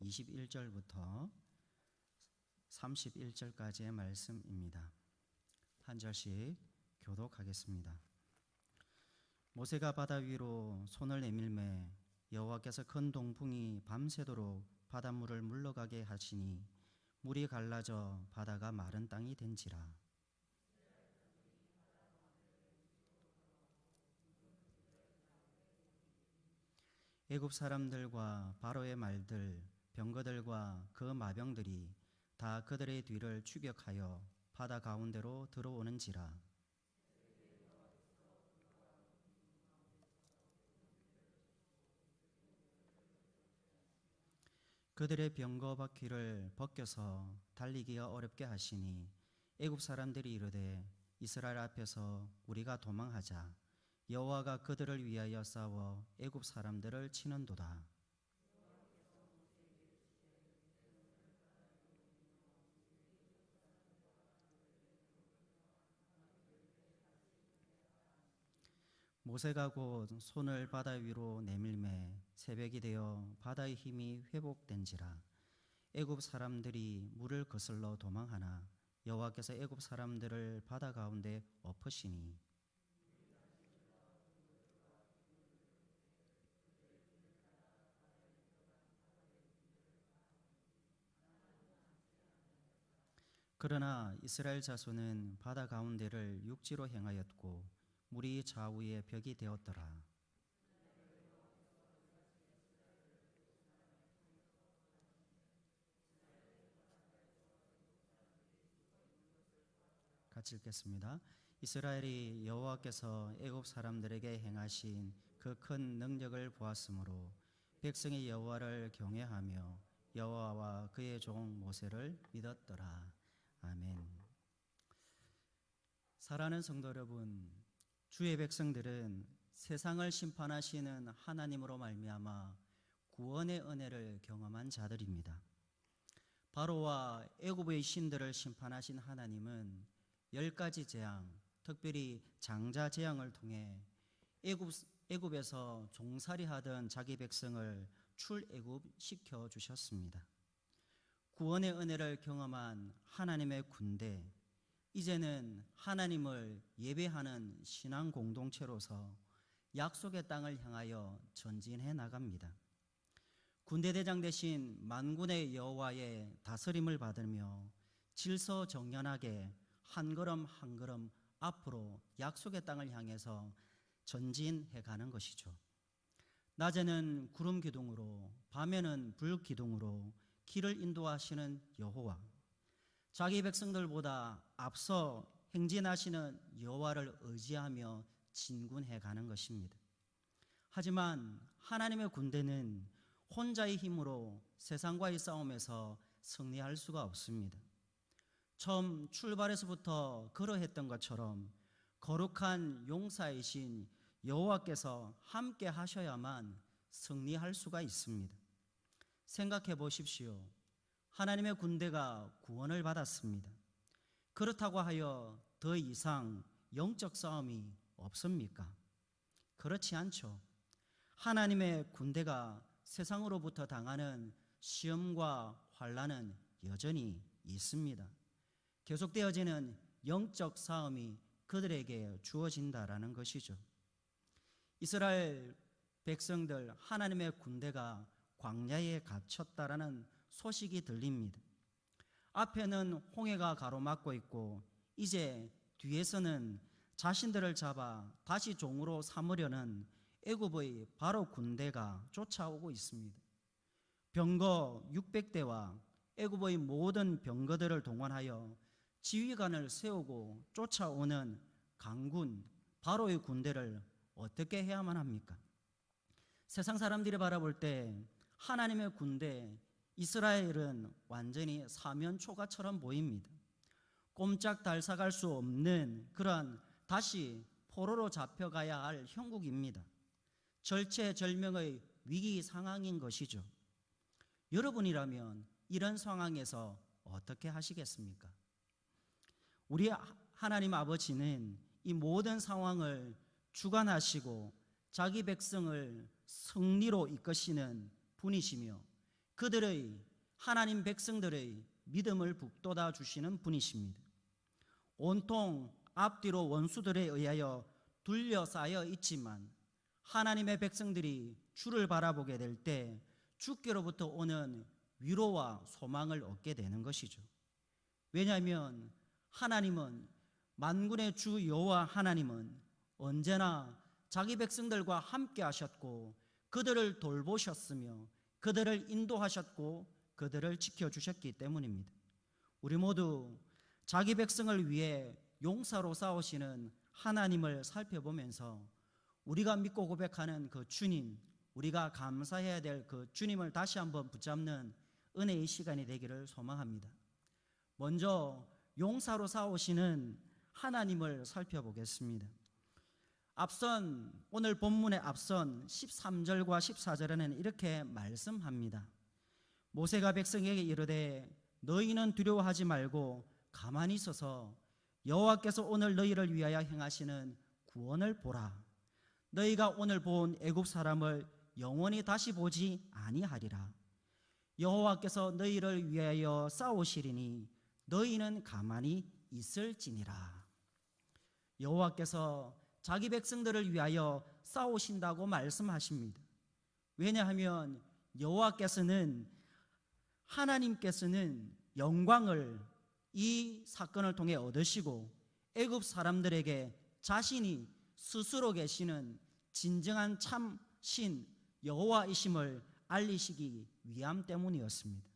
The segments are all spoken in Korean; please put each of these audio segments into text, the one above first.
21절부터 31절까지의 말씀입니다. 한 절씩 교독하겠습니다. 모세가 바다 위로 손을 내밀매 여호와께서 큰 동풍이 밤새도록 바닷물을 물러가게 하시니 물이 갈라져 바다가 마른 땅이 된지라. 애굽 사람들과 바로의 말들, 병거들과 그 마병들이 다 그들의 뒤를 추격하여 바다 가운데로 들어오는지라. 그들의 병거 바퀴를 벗겨서 달리기가 어렵게 하시니 애굽 사람들이 이르되 이스라엘 앞에서 우리가 도망하자. 여호와가 그들을 위하여 싸워 애굽 사람들을 치는도다. 모세가 곧 손을 바다 위로 내밀매 새벽이 되어 바다의 힘이 회복된지라. 애굽 사람들이 물을 거슬러 도망하나 여호와께서 애굽 사람들을 바다 가운데 엎으시니 그러나 이스라엘 자손은 바다 가운데를 육지로 행하였고 물이 좌우에 벽이 되었더라. 같이 읽겠습니다. 이스라엘이 여호와께서 애굽 사람들에게 행하신 그 큰 능력을 보았으므로 백성이 여호와를 경외하며 여호와와 그의 종 모세를 믿었더라. 아멘. 사랑하는 성도 여러분, 주의 백성들은 세상을 심판하시는 하나님으로 말미암아 구원의 은혜를 경험한 자들입니다. 바로와 애굽의 신들을 심판하신 하나님은 10가지 재앙, 특별히 장자 재앙을 통해 애굽에서 종살이하던 자기 백성을 출애굽시켜 주셨습니다. 구원의 은혜를 경험한 하나님의 군대, 이제는 하나님을 예배하는 신앙 공동체로서 약속의 땅을 향하여 전진해 나갑니다. 군대대장 대신 만군의 여호와의 다스림을 받으며 질서정연하게 한 걸음 한 걸음 앞으로 약속의 땅을 향해서 전진해 가는 것이죠. 낮에는 구름 기둥으로, 밤에는 불 기둥으로 길을 인도하시는 여호와, 자기 백성들보다 앞서 행진하시는 여호와를 의지하며 진군해 가는 것입니다. 하지만 하나님의 군대는 혼자의 힘으로 세상과의 싸움에서 승리할 수가 없습니다. 처음 출발에서부터 그러했던 것처럼 거룩한 용사이신 여호와께서 함께 하셔야만 승리할 수가 있습니다. 생각해 보십시오. 하나님의 군대가 구원을 받았습니다. 그렇다고 하여 더 이상 영적 싸움이 없습니까? 그렇지 않죠. 하나님의 군대가 세상으로부터 당하는 시험과 환난은 여전히 있습니다. 계속되어지는 영적 싸움이 그들에게 주어진다라는 것이죠. 이스라엘 백성들, 하나님의 군대가 광야에 갇혔다라는 소식이 들립니다. 앞에는 홍해가 가로막고 있고 이제 뒤에서는 자신들을 잡아 다시 종으로 삼으려는 애굽의 바로 군대가 쫓아오고 있습니다. 병거 600대와 애굽의 모든 병거들을 동원하여 지휘관을 세우고 쫓아오는 강군 바로의 군대를 어떻게 해야만 합니까? 세상 사람들이 바라볼 때 하나님의 군대 이스라엘은 완전히 사면초가처럼 보입니다. 꼼짝 달싹할 수 없는 그러한 다시 포로로 잡혀가야 할 형국입니다. 절체절명의 위기 상황인 것이죠. 여러분이라면 이런 상황에서 어떻게 하시겠습니까? 우리 하나님 아버지는 이 모든 상황을 주관하시고 자기 백성을 승리로 이끄시는 분이시며 그들의 하나님 백성들의 믿음을 북돋아 주시는 분이십니다. 온통 앞뒤로 원수들에 의하여 둘러싸여 있지만 하나님의 백성들이 주를 바라보게 될 때 주께로부터 오는 위로와 소망을 얻게 되는 것이죠. 왜냐하면 하나님은, 만군의 주 여호와 하나님은 언제나 자기 백성들과 함께 하셨고 그들을 돌보셨으며 그들을 인도하셨고 그들을 지켜주셨기 때문입니다. 우리 모두 자기 백성을 위해 용사로 싸우시는 하나님을 살펴보면서 우리가 믿고 고백하는 그 주님, 우리가 감사해야 될 그 주님을 다시 한번 붙잡는 은혜의 시간이 되기를 소망합니다. 먼저 용사로 싸우시는 하나님을 살펴보겠습니다. 오늘 본문의 앞선 13절과 14절에는 이렇게 말씀합니다. 모세가 백성에게 이르되 너희는 두려워하지 말고 가만히 있어서 여호와께서 오늘 너희를 위하여 행하시는 구원을 보라. 너희가 오늘 본 애굽 사람을 영원히 다시 보지 아니하리라. 여호와께서 너희를 위하여 싸우시리니 너희는 가만히 있을지니라. 여호와께서 자기 백성들을 위하여 싸우신다고 말씀하십니다. 왜냐하면 하나님께서는 영광을 이 사건을 통해 얻으시고 애굽 사람들에게 자신이 스스로 계시는 진정한 참신 여호와이심을 알리시기 위함 때문이었습니다.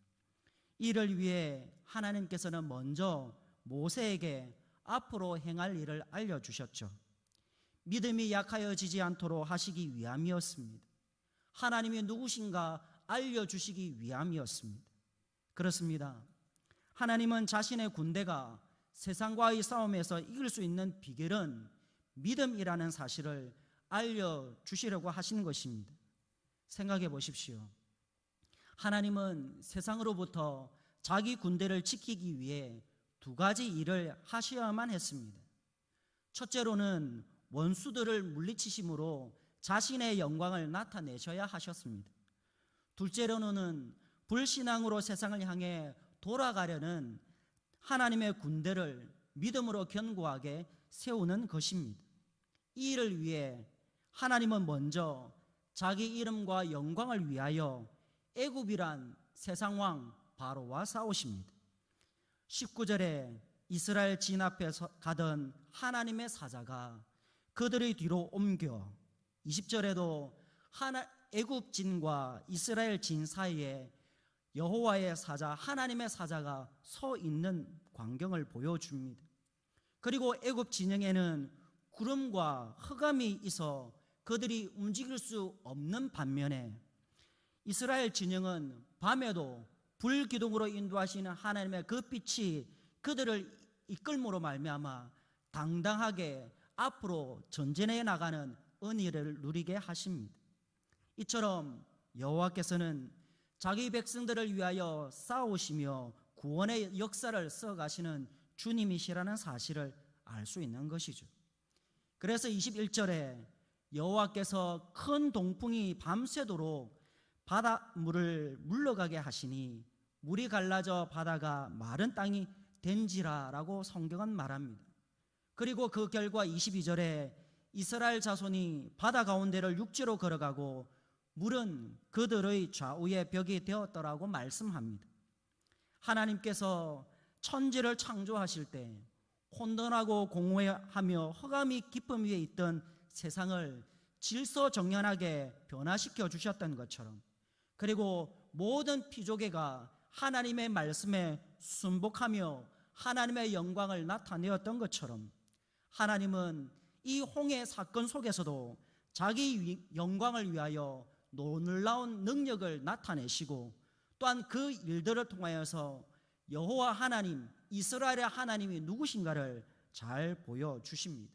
이를 위해 하나님께서는 먼저 모세에게 앞으로 행할 일을 알려주셨죠. 믿음이 약하여지지 않도록 하시기 위함이었습니다. 하나님이 누구신가 알려주시기 위함이었습니다. 그렇습니다. 하나님은 자신의 군대가 세상과의 싸움에서 이길 수 있는 비결은 믿음이라는 사실을 알려주시려고 하시는 것입니다. 생각해 보십시오. 하나님은 세상으로부터 자기 군대를 지키기 위해 두 가지 일을 하셔야만 했습니다. 첫째로는 원수들을 물리치심으로 자신의 영광을 나타내셔야 하셨습니다. 둘째로는 불신앙으로 세상을 향해 돌아가려는 하나님의 군대를 믿음으로 견고하게 세우는 것입니다. 이 일을 위해 하나님은 먼저 자기 이름과 영광을 위하여 애굽이란 세상 왕 바로와 싸우십니다. 19절에 이스라엘 진 앞에 가던 하나님의 사자가 그들의 뒤로 옮겨 20절에도 애굽 진과 이스라엘 진 사이에 여호와의 사자, 하나님의 사자가 서 있는 광경을 보여줍니다. 그리고 애굽 진영에는 구름과 흑암이 있어 그들이 움직일 수 없는 반면에 이스라엘 진영은 밤에도 불기둥으로 인도하시는 하나님의 그 빛이 그들을 이끌므로 말미암아 당당하게 앞으로 전진해 나가는 은혜를 누리게 하십니다. 이처럼 여호와께서는 자기 백성들을 위하여 싸우시며 구원의 역사를 써가시는 주님이시라는 사실을 알 수 있는 것이죠. 그래서 21절에 여호와께서 큰 동풍이 밤새도록 바닷물을 물러가게 하시니 물이 갈라져 바다가 마른 땅이 된지라라고 성경은 말합니다. 그리고 그 결과 22절에 이스라엘 자손이 바다 가운데를 육지로 걸어가고 물은 그들의 좌우에 벽이 되었더라고 말씀합니다. 하나님께서 천지를 창조하실 때 혼돈하고 공허하며 흑암이 깊음 위에 있던 세상을 질서정연하게 변화시켜 주셨던 것처럼, 그리고 모든 피조개가 하나님의 말씀에 순복하며 하나님의 영광을 나타내었던 것처럼, 하나님은 이 홍해 사건 속에서도 자기 영광을 위하여 놀라운 능력을 나타내시고 또한 그 일들을 통하여서 여호와 하나님, 이스라엘의 하나님이 누구신가를 잘 보여주십니다.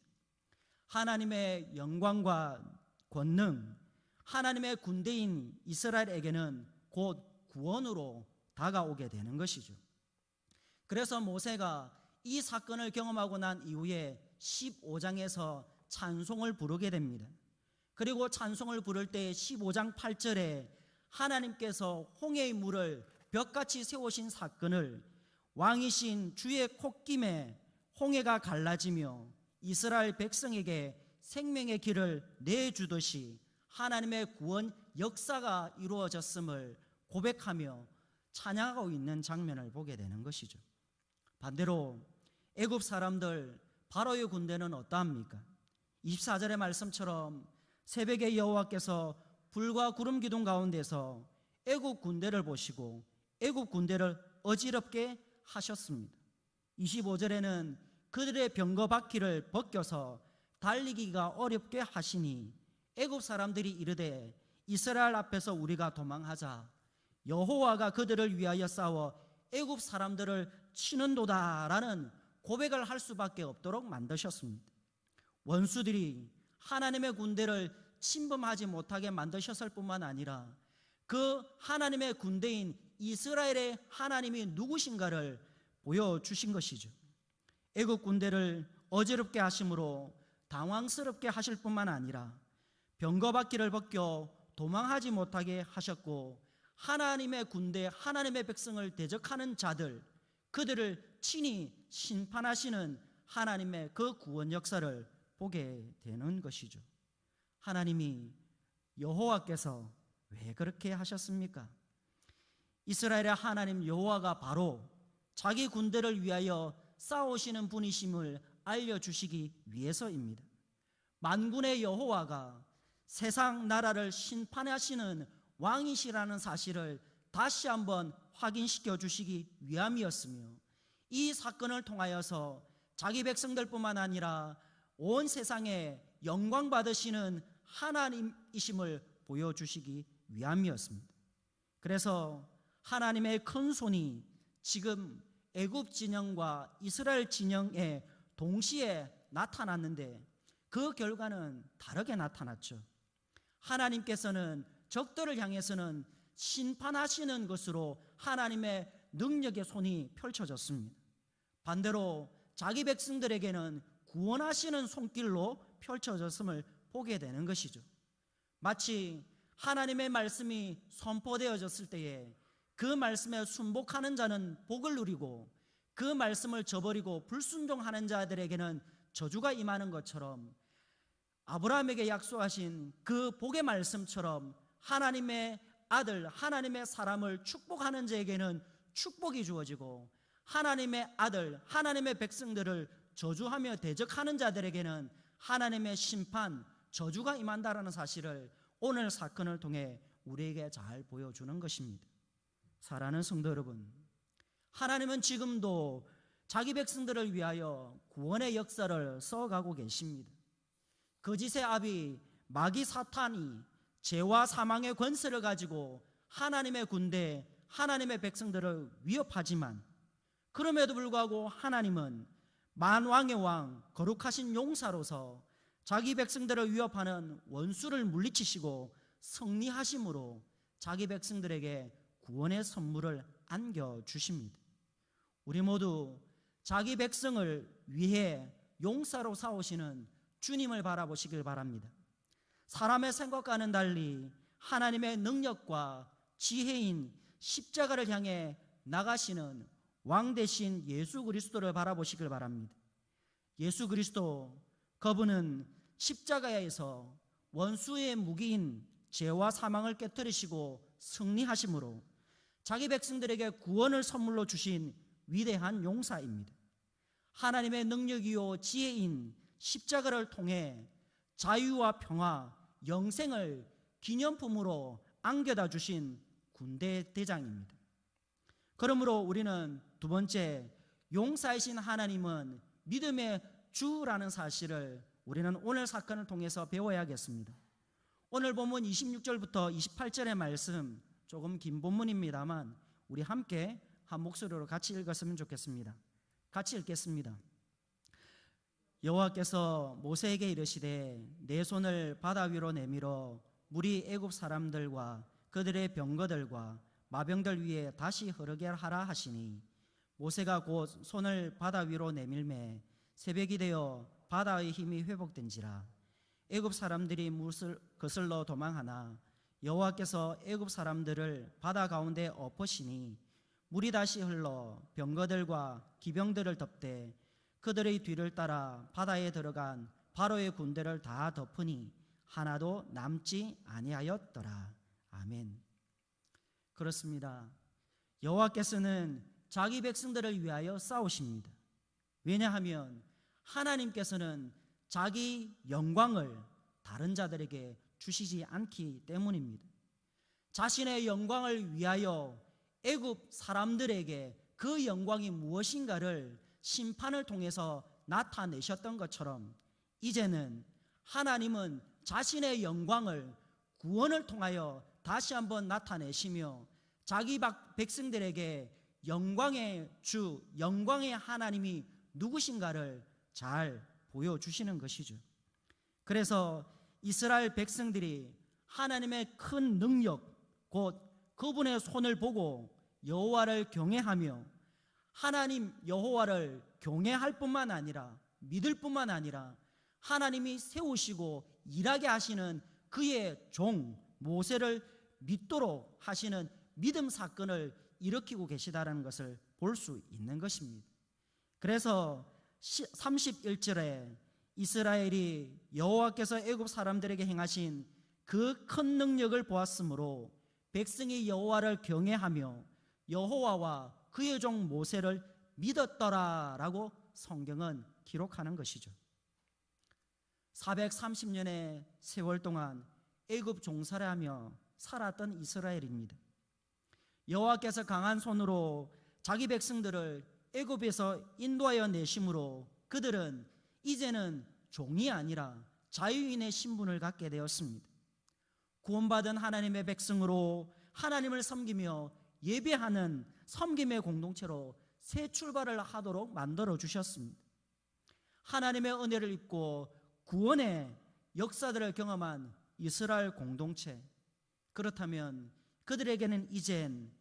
하나님의 영광과 권능, 하나님의 군대인 이스라엘에게는 곧 구원으로 다가오게 되는 것이죠. 그래서 모세가 이 사건을 경험하고 난 이후에 15장에서 찬송을 부르게 됩니다. 그리고 찬송을 부를 때 15장 8절에 하나님께서 홍해의 물을 벽같이 세우신 사건을 왕이신 주의 콧김에 홍해가 갈라지며 이스라엘 백성에게 생명의 길을 내주듯이 하나님의 구원 역사가 이루어졌음을 고백하며 찬양하고 있는 장면을 보게 되는 것이죠. 반대로 애굽 사람들 바로의 군대는 어떠합니까? 24절의 말씀처럼 새벽에 여호와께서 불과 구름 기둥 가운데서 애굽 군대를 보시고 애굽 군대를 어지럽게 하셨습니다. 25절에는 그들의 병거 바퀴를 벗겨서 달리기가 어렵게 하시니 애굽 사람들이 이르되 이스라엘 앞에서 우리가 도망하자. 여호와가 그들을 위하여 싸워 애굽 사람들을 치는도다라는 고백을 할 수밖에 없도록 만드셨습니다. 원수들이 하나님의 군대를 침범하지 못하게 만드셨을 뿐만 아니라 그 하나님의 군대인 이스라엘의 하나님이 누구신가를 보여주신 것이죠. 애굽 군대를 어지럽게 하심으로 당황스럽게 하실 뿐만 아니라 병거바퀴를 벗겨 도망하지 못하게 하셨고 하나님의 군대, 하나님의 백성을 대적하는 자들, 그들을 친히 심판하시는 하나님의 그 구원 역사를 보게 되는 것이죠. 하나님이 여호와께서 왜 그렇게 하셨습니까? 이스라엘의 하나님 여호와가 바로 자기 군대를 위하여 싸우시는 분이심을 알려주시기 위해서입니다. 만군의 여호와가 세상 나라를 심판하시는 왕이시라는 사실을 다시 한번 확인시켜 주시기 위함이었으며 이 사건을 통하여서 자기 백성들뿐만 아니라 온 세상에 영광 받으시는 하나님이심을 보여주시기 위함이었습니다. 그래서 하나님의 큰 손이 지금 애굽 진영과 이스라엘 진영에 동시에 나타났는데 그 결과는 다르게 나타났죠. 하나님께서는 적들을 향해서는 심판하시는 것으로 하나님의 능력의 손이 펼쳐졌습니다. 반대로 자기 백성들에게는 구원하시는 손길로 펼쳐졌음을 보게 되는 것이죠. 마치 하나님의 말씀이 선포되어졌을 때에 그 말씀에 순복하는 자는 복을 누리고 그 말씀을 저버리고 불순종하는 자들에게는 저주가 임하는 것처럼 아브라함에게 약속하신 그 복의 말씀처럼 하나님의 아들, 하나님의 사람을 축복하는 자에게는 축복이 주어지고 하나님의 아들, 하나님의 백성들을 저주하며 대적하는 자들에게는 하나님의 심판, 저주가 임한다라는 사실을 오늘 사건을 통해 우리에게 잘 보여주는 것입니다. 사랑하는 성도 여러분, 하나님은 지금도 자기 백성들을 위하여 구원의 역사를 써가고 계십니다. 거짓의 아비 마귀 사탄이 죄와 사망의 권세를 가지고 하나님의 군대, 하나님의 백성들을 위협하지만 그럼에도 불구하고 하나님은 만왕의 왕, 거룩하신 용사로서 자기 백성들을 위협하는 원수를 물리치시고 승리하심으로 자기 백성들에게 구원의 선물을 안겨주십니다. 우리 모두 자기 백성을 위해 용사로 싸우시는 주님을 바라보시길 바랍니다. 사람의 생각과는 달리 하나님의 능력과 지혜인 십자가를 향해 나가시는 왕 대신 예수 그리스도를 바라보시길 바랍니다. 예수 그리스도, 그분은 십자가에서 원수의 무기인 죄와 사망을 깨뜨리시고 승리하심으로 자기 백성들에게 구원을 선물로 주신 위대한 용사입니다. 하나님의 능력이요 지혜인 십자가를 통해 자유와 평화, 영생을 기념품으로 안겨다 주신 군대 대장입니다. 그러므로 우리는 두 번째, 용사이신 하나님은 믿음의 주라는 사실을 우리는 오늘 사건을 통해서 배워야겠습니다. 오늘 본문 26절부터 28절의 말씀, 조금 긴 본문입니다만 우리 함께 한 목소리로 같이 읽었으면 좋겠습니다. 같이 읽겠습니다. 여호와께서 모세에게 이르시되 내 손을 바다 위로 내밀어 물이 애굽 사람들과 그들의 병거들과 마병들 위에 다시 흐르게 하라 하시니 모세가 곧 손을 바다 위로 내밀매 새벽이 되어 바다의 힘이 회복된지라 애굽 사람들이 물을 거슬러 도망하나 여호와께서 애굽 사람들을 바다 가운데 엎으시니 물이 다시 흘러 병거들과 기병들을 덮되 그들의 뒤를 따라 바다에 들어간 바로의 군대를 다 덮으니 하나도 남지 아니하였더라. 아멘. 그렇습니다. 여호와께서는 자기 백성들을 위하여 싸우십니다. 왜냐하면 하나님께서는 자기 영광을 다른 자들에게 주시지 않기 때문입니다. 자신의 영광을 위하여 애굽 사람들에게 그 영광이 무엇인가를 심판을 통해서 나타내셨던 것처럼 이제는 하나님은 자신의 영광을 구원을 통하여 다시 한번 나타내시며 자기 백성들에게 영광의 주, 영광의 하나님이 누구신가를 잘 보여주시는 것이죠. 그래서 이스라엘 백성들이 하나님의 큰 능력, 곧 그분의 손을 보고 여호와를 경외하며 하나님 여호와를 경외할 뿐만 아니라 믿을 뿐만 아니라 하나님이 세우시고 일하게 하시는 그의 종 모세를 믿도록 하시는 믿음 사건을 일으키고 계시다는 것을 볼 수 있는 것입니다. 그래서 31절에 이스라엘이 여호와께서 애굽 사람들에게 행하신 그 큰 능력을 보았으므로 백성이 여호와를 경외하며 여호와와 그의 종 모세를 믿었더라라고 성경은 기록하는 것이죠. 430년의 세월 동안 애굽 종살이 하며 살았던 이스라엘입니다. 여호와께서 강한 손으로 자기 백성들을 애굽에서 인도하여 내심으로 그들은 이제는 종이 아니라 자유인의 신분을 갖게 되었습니다. 구원받은 하나님의 백성으로 하나님을 섬기며 예배하는 섬김의 공동체로 새 출발을 하도록 만들어 주셨습니다. 하나님의 은혜를 입고 구원의 역사들을 경험한 이스라엘 공동체, 그렇다면 그들에게는 이젠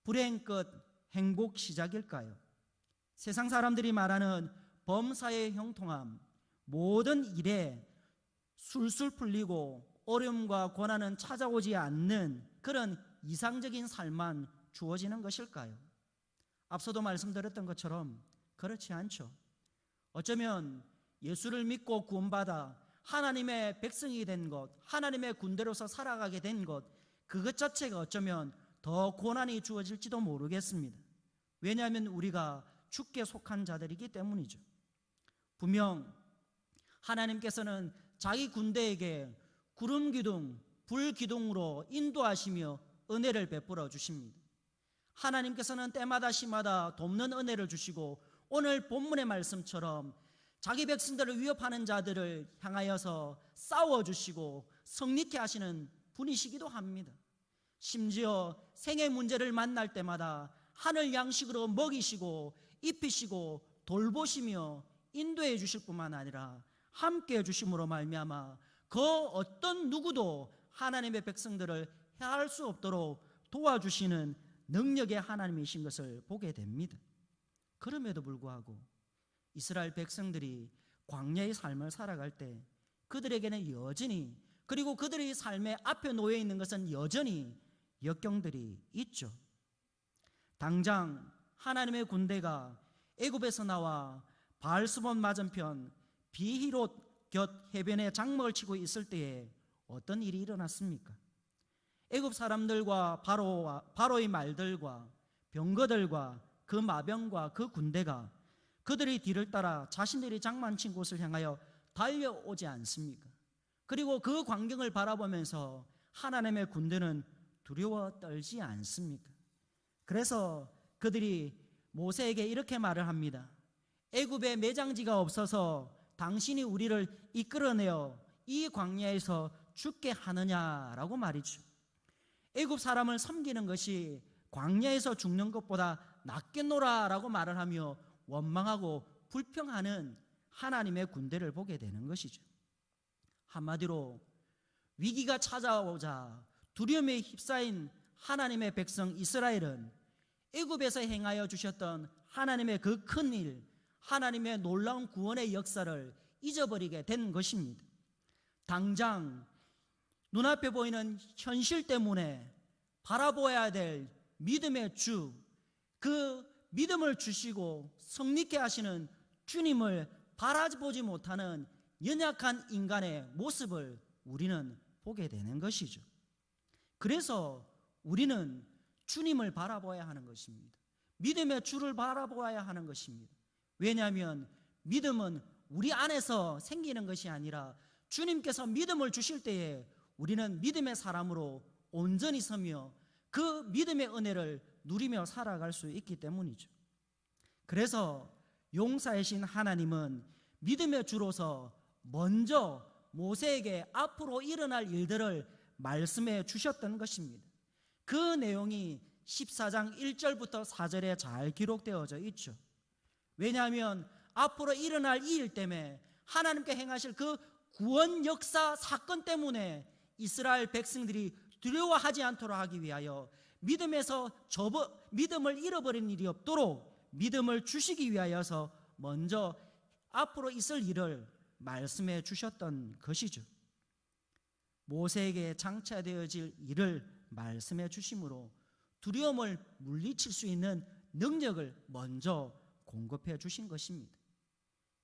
불행 끝 행복 시작일까요? 세상 사람들이 말하는 범사의 형통함, 모든 일에 술술 풀리고 어려움과 고난은 찾아오지 않는 그런 이상적인 삶만 주어지는 것일까요? 앞서도 말씀드렸던 것처럼 그렇지 않죠. 어쩌면 예수를 믿고 구원받아 하나님의 백성이 된 것, 하나님의 군대로서 살아가게 된 것, 그것 자체가 어쩌면 더 고난이 주어질지도 모르겠습니다. 왜냐하면 우리가 주께 속한 자들이기 때문이죠. 분명 하나님께서는 자기 군대에게 구름 기둥, 불 기둥으로 인도하시며 은혜를 베풀어 주십니다. 하나님께서는 때마다 시마다 돕는 은혜를 주시고 오늘 본문의 말씀처럼 자기 백성들을 위협하는 자들을 향하여서 싸워주시고 성리케 하시는 분이시기도 합니다. 심지어 생의 문제를 만날 때마다 하늘 양식으로 먹이시고 입히시고 돌보시며 인도해 주실 뿐만 아니라 함께 해 주심으로 말미암아 그 어떤 누구도 하나님의 백성들을 해할 수 없도록 도와주시는 능력의 하나님이신 것을 보게 됩니다. 그럼에도 불구하고 이스라엘 백성들이 광야의 삶을 살아갈 때 그들에게는 여전히, 그리고 그들의 삶의 앞에 놓여 있는 것은 여전히 역경들이 있죠. 당장 하나님의 군대가 애굽에서 나와 바알스본 맞은편 비히롯 곁 해변에 장막을 치고 있을 때에 어떤 일이 일어났습니까? 애굽 사람들과 바로의 말들과 병거들과 그 마병과 그 군대가 그들의 뒤를 따라 자신들이 장만친 곳을 향하여 달려오지 않습니까? 그리고 그 광경을 바라보면서 하나님의 군대는 두려워 떨지 않습니까? 그래서 그들이 모세에게 이렇게 말을 합니다. 애굽에 매장지가 없어서 당신이 우리를 이끌어내어 이 광야에서 죽게 하느냐라고 말이죠. 애굽 사람을 섬기는 것이 광야에서 죽는 것보다 낫겠노라라고 말을 하며 원망하고 불평하는 하나님의 군대를 보게 되는 것이죠. 한마디로 위기가 찾아오자 두려움에 휩싸인 하나님의 백성 이스라엘은 애굽에서 행하여 주셨던 하나님의 그 큰 일, 하나님의 놀라운 구원의 역사를 잊어버리게 된 것입니다. 당장 눈앞에 보이는 현실 때문에 바라보아야 될 믿음의 주, 그 믿음을 주시고 성립케 하시는 주님을 바라보지 못하는 연약한 인간의 모습을 우리는 보게 되는 것이죠. 그래서 우리는 주님을 바라봐야 하는 것입니다. 믿음의 주를 바라보아야 하는 것입니다. 왜냐하면 믿음은 우리 안에서 생기는 것이 아니라 주님께서 믿음을 주실 때에 우리는 믿음의 사람으로 온전히 서며 그 믿음의 은혜를 누리며 살아갈 수 있기 때문이죠. 그래서 용사이신 하나님은 믿음의 주로서 먼저 모세에게 앞으로 일어날 일들을 말씀해 주셨던 것입니다. 그 내용이 14장 1절부터 4절에 잘 기록되어져 있죠. 왜냐하면 앞으로 일어날 이 일 때문에 하나님께 행하실 그 구원 역사 사건 때문에 이스라엘 백성들이 두려워하지 않도록 하기 위하여 믿음을 잃어버린 일이 없도록 믿음을 주시기 위하여서 먼저 앞으로 있을 일을 말씀해 주셨던 것이죠. 모세에게 장차되어질 일을 말씀해 주심으로 두려움을 물리칠 수 있는 능력을 먼저 공급해 주신 것입니다.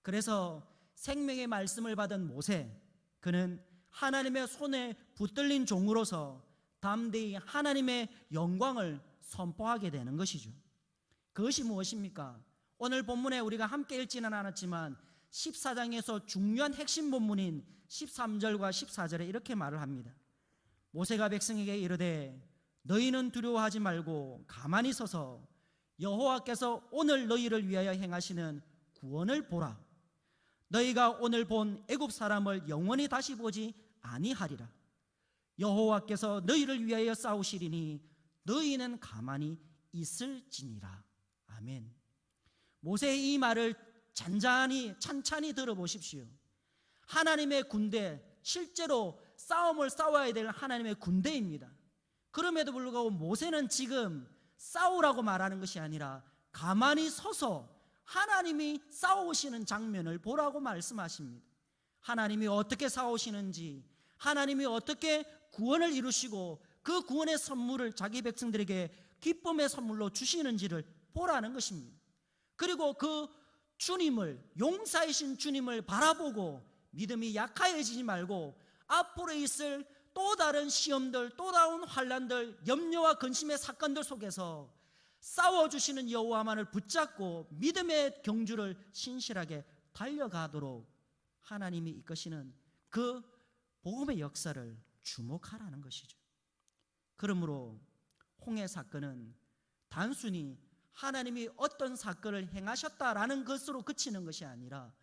그래서 생명의 말씀을 받은 모세, 그는 하나님의 손에 붙들린 종으로서 담대히 하나님의 영광을 선포하게 되는 것이죠. 그것이 무엇입니까? 오늘 본문에 우리가 함께 읽지는 않았지만 14장에서 중요한 핵심 본문인 13절과 14절에 이렇게 말을 합니다. 모세가 백성에게 이르되 너희는 두려워하지 말고 가만히 서서 여호와께서 오늘 너희를 위하여 행하시는 구원을 보라. 너희가 오늘 본 애굽 사람을 영원히 다시 보지 아니하리라. 여호와께서 너희를 위하여 싸우시리니 너희는 가만히 있을지니라. 아멘. 모세의 이 말을 찬찬히 들어보십시오. 하나님의 군대, 실제로 싸움을 싸워야 될 하나님의 군대입니다. 그럼에도 불구하고 모세는 지금 싸우라고 말하는 것이 아니라 가만히 서서 하나님이 싸우시는 장면을 보라고 말씀하십니다. 하나님이 어떻게 싸우시는지, 하나님이 어떻게 구원을 이루시고 그 구원의 선물을 자기 백성들에게 기쁨의 선물로 주시는지를 보라는 것입니다. 그리고 그 주님을, 용사이신 주님을 바라보고 믿음이 약하여지지 말고 앞으로 있을 또 다른 시험들, 또 다른 환난들, 염려와 근심의 사건들 속에서 싸워주시는 여호와만을 붙잡고 믿음의 경주를 신실하게 달려가도록 하나님이 이끄시는 그 복음의 역사를 주목하라는 것이죠. 그러므로 홍해 사건은 단순히 하나님이 어떤 사건을 행하셨다라는 것으로 그치는 것이 아니라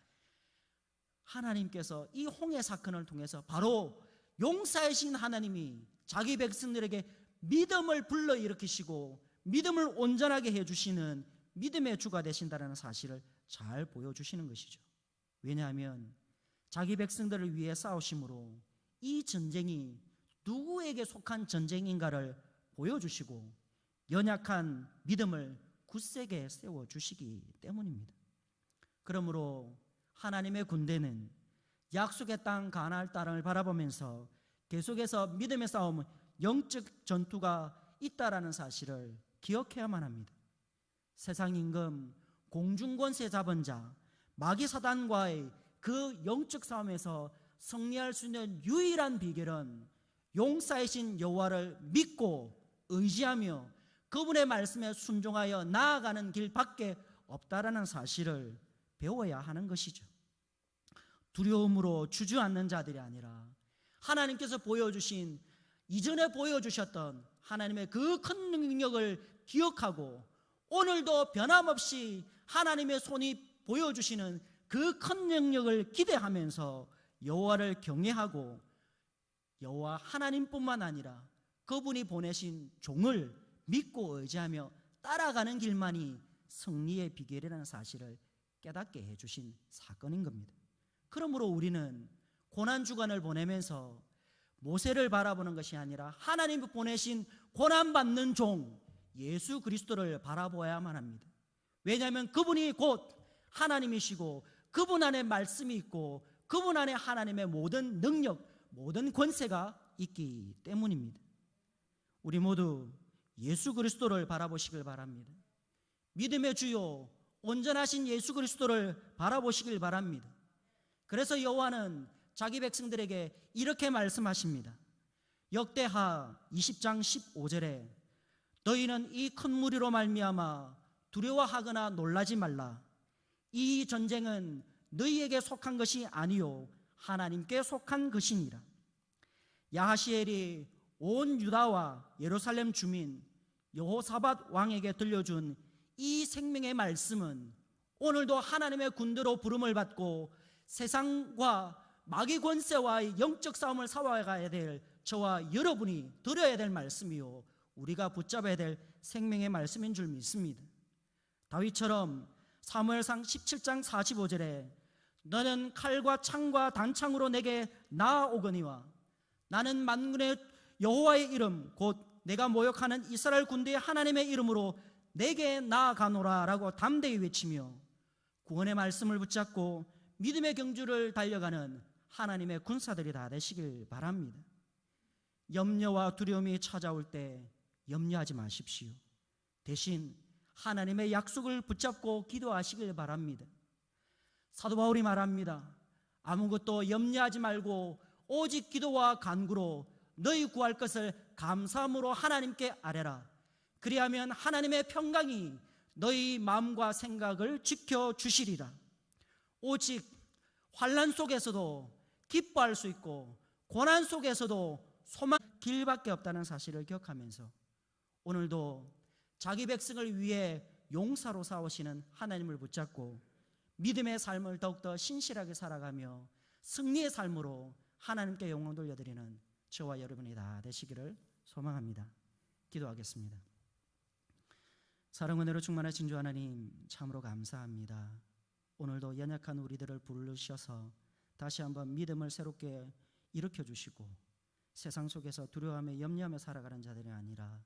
하나님께서 이 홍해 사건을 통해서 바로 용사이신 하나님이 자기 백성들에게 믿음을 불러일으키시고 믿음을 온전하게 해주시는 믿음의 주가 되신다는 사실을 잘 보여주시는 것이죠. 왜냐하면 자기 백성들을 위해 싸우심으로 이 전쟁이 누구에게 속한 전쟁인가를 보여주시고 연약한 믿음을 굳세게 세워주시기 때문입니다. 그러므로 하나님의 군대는 약속의 땅 가나안 땅을 바라보면서 계속해서 믿음의 싸움, 영적 전투가 있다라는 사실을 기억해야만 합니다. 세상 임금, 공중권세 잡은 자, 마귀 사단과의 그 영적 싸움에서 승리할 수 있는 유일한 비결은 용사이신 여호와를 믿고 의지하며 그분의 말씀에 순종하여 나아가는 길밖에 없다라는 사실을 배워야 하는 것이죠. 두려움으로 주저앉는 자들이 아니라 하나님께서 보여주신, 이전에 보여주셨던 하나님의 그 큰 능력을 기억하고 오늘도 변함없이 하나님의 손이 보여주시는 그 큰 능력을 기대하면서 여호와를 경외하고 여호와 하나님뿐만 아니라 그분이 보내신 종을 믿고 의지하며 따라가는 길만이 승리의 비결이라는 사실을 깨닫게 해주신 사건인 겁니다. 그러므로 우리는 고난주간을 보내면서 모세를 바라보는 것이 아니라 하나님이 보내신 고난받는 종 예수 그리스도를 바라보아야만 합니다. 왜냐하면 그분이 곧 하나님이시고 그분 안에 말씀이 있고 그분 안에 하나님의 모든 능력, 모든 권세가 있기 때문입니다. 우리 모두 예수 그리스도를 바라보시길 바랍니다. 믿음의 주요 온전하신 예수 그리스도를 바라보시길 바랍니다. 그래서 여호와는 자기 백성들에게 이렇게 말씀하십니다. 역대하 20장 15절에 너희는 이 큰 무리로 말미암아 두려워하거나 놀라지 말라. 이 전쟁은 너희에게 속한 것이 아니요 하나님께 속한 것이니라. 야하시엘이 온 유다와 예루살렘 주민 여호사밧 왕에게 들려준 이 생명의 말씀은 오늘도 하나님의 군대로 부름을 받고 세상과 마귀 권세와의 영적 싸움을 싸워가야 될 저와 여러분이 들어야 될 말씀이요 우리가 붙잡아야 될 생명의 말씀인 줄 믿습니다. 다윗처럼 사무엘상 17장 45절에 너는 칼과 창과 단창으로 내게 나아오거니와 나는 만군의 여호와의 이름 곧 내가 모욕하는 이스라엘 군대의 하나님의 이름으로 내게 나아가노라 라고 담대히 외치며 구원의 말씀을 붙잡고 믿음의 경주를 달려가는 하나님의 군사들이 다 되시길 바랍니다. 염려와 두려움이 찾아올 때 염려하지 마십시오. 대신 하나님의 약속을 붙잡고 기도하시길 바랍니다. 사도 바울이 말합니다. 아무것도 염려하지 말고 오직 기도와 간구로 너희 구할 것을 감사함으로 하나님께 아뢰라. 그리하면 하나님의 평강이 너희 마음과 생각을 지켜주시리라. 오직 환난 속에서도 기뻐할 수 있고 고난 속에서도 소망 길밖에 없다는 사실을 기억하면서 오늘도 자기 백성을 위해 용사로 싸우시는 하나님을 붙잡고 믿음의 삶을 더욱더 신실하게 살아가며 승리의 삶으로 하나님께 영광 돌려드리는 저와 여러분이 다 되시기를 소망합니다. 기도하겠습니다. 사랑 은혜로 충만하신 주 하나님 참으로 감사합니다. 오늘도 연약한 우리들을 부르셔서 다시 한번 믿음을 새롭게 일으켜주시고 세상 속에서 두려워하며 염려하며 살아가는 자들이 아니라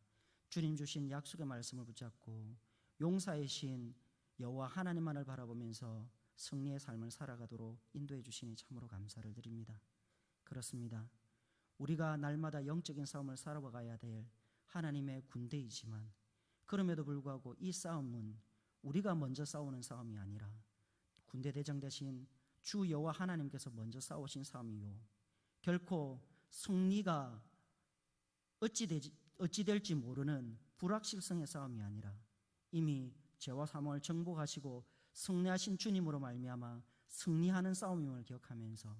주님 주신 약속의 말씀을 붙잡고 용사의 신 여호와 하나님만을 바라보면서 승리의 삶을 살아가도록 인도해 주시니 참으로 감사를 드립니다. 그렇습니다. 우리가 날마다 영적인 싸움을 살아가야 될 하나님의 군대이지만 그럼에도 불구하고 이 싸움은 우리가 먼저 싸우는 싸움이 아니라 군대 대장 대신 주 여호와 하나님께서 먼저 싸우신 싸움이요 결코 승리가 어찌 될지 모르는 불확실성의 싸움이 아니라 이미 죄와 사망을 정복하시고 승리하신 주님으로 말미암아 승리하는 싸움임을 기억하면서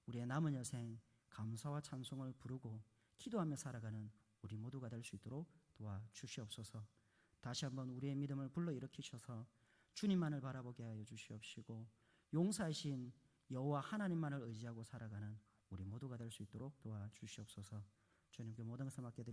우리의 남은 여생 감사와 찬송을 부르고 기도하며 살아가는 우리 모두가 될 수 있도록 도와주시옵소서. 다시 한번 우리의 믿음을 불러일으키셔서 주님만을 바라보게 하여 주시옵시고 용사이신 여호와 하나님만을 의지하고 살아가는 우리 모두가 될 수 있도록 도와주시옵소서. 주님께 모든 것을 맡겨드립니다.